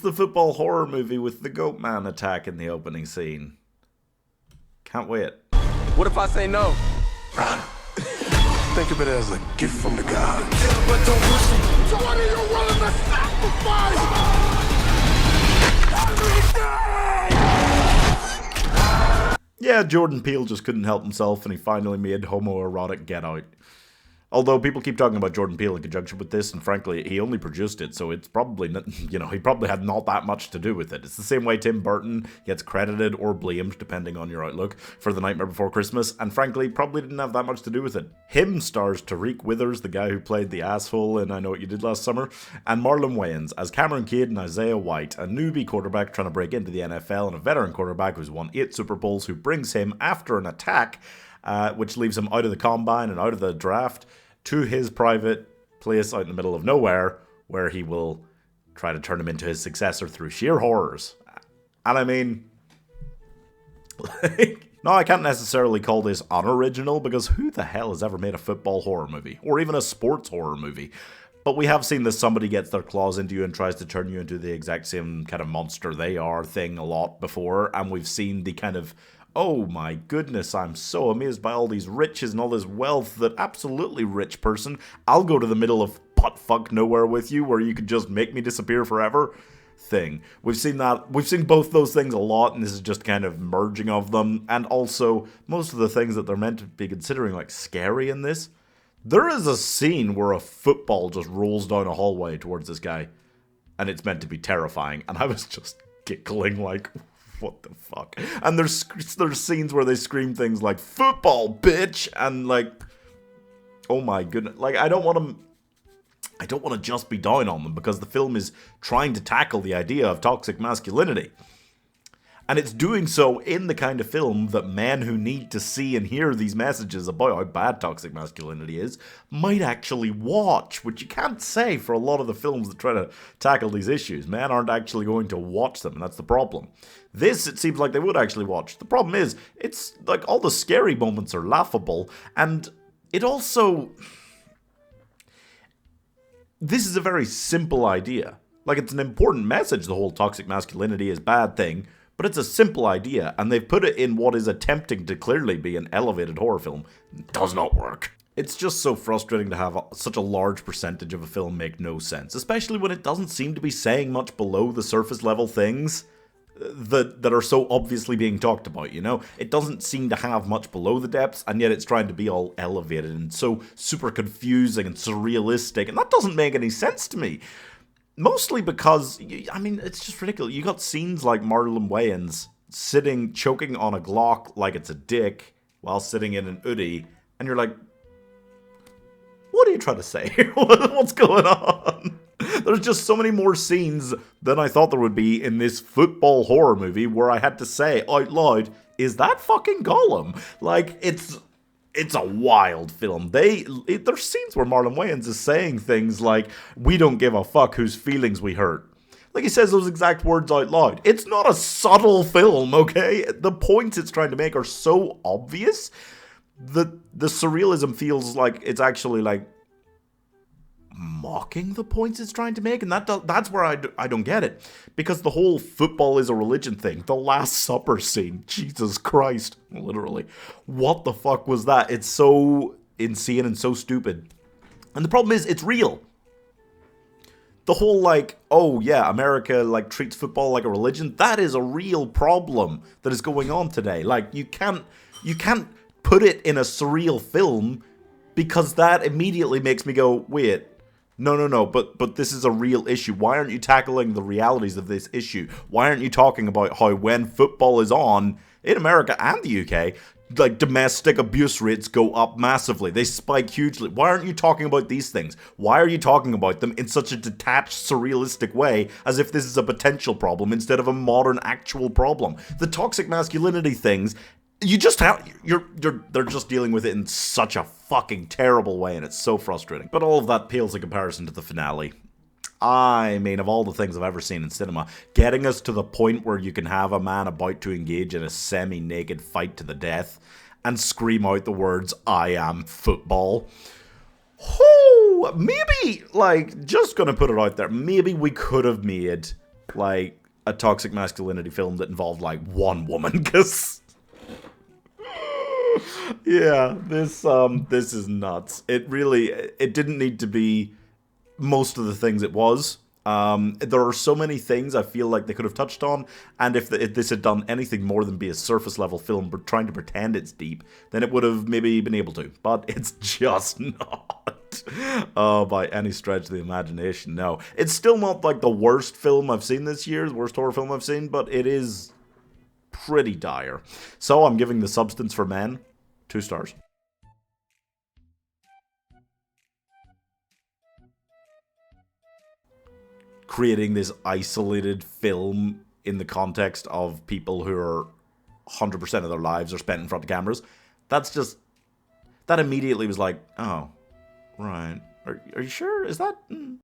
the football horror movie with the goat man attack in the opening scene. Can't wait. What if I say no? Think of it as a gift from the gods. But don't listen. So what are you willing to sacrifice? Yeah, Jordan Peele just couldn't help himself and he finally made homoerotic Get Out. Although people keep talking about Jordan Peele in conjunction with this, and frankly, he only produced it, so it's probably not, he probably had not that much to do with it. It's the same way Tim Burton gets credited or blamed, depending on your outlook, for The Nightmare Before Christmas, and frankly, probably didn't have that much to do with it. Him stars Tyriq Withers, the guy who played the asshole in I Know What You Did Last Summer, and Marlon Wayans as Cameron Cade and Isaiah White, a newbie quarterback trying to break into the NFL, and a veteran quarterback who's won 8 Super Bowls, who brings him after an attack, which leaves him out of the combine and out of the draft, to his private place out in the middle of nowhere, where he will try to turn him into his successor through sheer horrors. And I mean, no, I can't necessarily call this unoriginal, because who the hell has ever made a football horror movie? Or even a sports horror movie? But we have seen this somebody gets their claws into you and tries to turn you into the exact same kind of monster they are thing a lot before, and we've seen the kind of, oh my goodness, I'm so amazed by all these riches and all this wealth that absolutely rich person, I'll go to the middle of butt-fuck nowhere with you where you could just make me disappear forever thing. We've seen both those things a lot, and this is just kind of merging of them, and also most of the things that they're meant to be considering like scary in this. There is a scene where a football just rolls down a hallway towards this guy, and it's meant to be terrifying, and I was just giggling like, what the fuck? And there's scenes where they scream things like "football, bitch," and like, oh my goodness, like I don't want to just be down on them, because the film is trying to tackle the idea of toxic masculinity. And it's doing so in the kind of film that men who need to see and hear these messages about how bad toxic masculinity is might actually watch, which you can't say for a lot of the films that try to tackle these issues. Men aren't actually going to watch them, and that's the problem. This, it seems like they would actually watch. The problem is, it's like all the scary moments are laughable, and it also... This is a very simple idea. Like, it's an important message, the whole toxic masculinity is bad thing, but it's a simple idea, and they've put it in what is attempting to clearly be an elevated horror film. It does not work. It's just so frustrating to have such a large percentage of a film make no sense, especially when it doesn't seem to be saying much below the surface level things that are so obviously being talked about, you know? It doesn't seem to have much below the depths, and yet it's trying to be all elevated and so super confusing and surrealistic, and that doesn't make any sense to me. Mostly because, I mean, it's just ridiculous. You got scenes like Marlon Wayans sitting, choking on a Glock like it's a dick, while sitting in an Udi, and you're like, what are you trying to say? What's going on? There's just so many more scenes than I thought there would be in this football horror movie where I had to say out loud, is that fucking Gollum? Like, it's a wild film. There's scenes where Marlon Wayans is saying things like, we don't give a fuck whose feelings we hurt. Like, he says those exact words out loud. It's not a subtle film, okay? The points it's trying to make are so obvious that the surrealism feels like it's actually, like, mocking the points it's trying to make, and that's where I don't get it, because the whole football is a religion thing, the Last Supper scene, Jesus Christ, literally, what the fuck was that? It's so insane and so stupid, and the problem is, it's real. The whole, like, oh yeah, America, like, treats football like a religion, that is a real problem that is going on today. Like, you can't put it in a surreal film, because that immediately makes me go, wait, no, but this is a real issue. Why aren't you tackling the realities of this issue? Why aren't you talking about how when football is on, in America and the UK, like, domestic abuse rates go up massively. They spike hugely. Why aren't you talking about these things? Why are you talking about them in such a detached, surrealistic way, as if this is a potential problem instead of a modern, actual problem? The toxic masculinity things, you just have, they're just dealing with it in such a fucking terrible way, and it's so frustrating. But all of that pales in comparison to the finale. I mean, of all the things I've ever seen in cinema, getting us to the point where you can have a man about to engage in a semi-naked fight to the death and scream out the words, "I am football." Maybe, like, just gonna put it out there, maybe we could have made like a toxic masculinity film that involved like one woman, because yeah, this is nuts. It didn't need to be most of the things it was. There are so many things I feel like they could have touched on, and if this had done anything more than be a surface level film but trying to pretend it's deep, then it would have maybe been able to. But it's just not. By any stretch of the imagination, no. It's still not like the worst film I've seen this year, the worst horror film I've seen, but it is pretty dire. So I'm giving The Substance for Men 2 stars. Creating this isolated film in the context of people who are 100% of their lives are spent in front of cameras, that immediately was like, oh, right. Are you sure? Is that...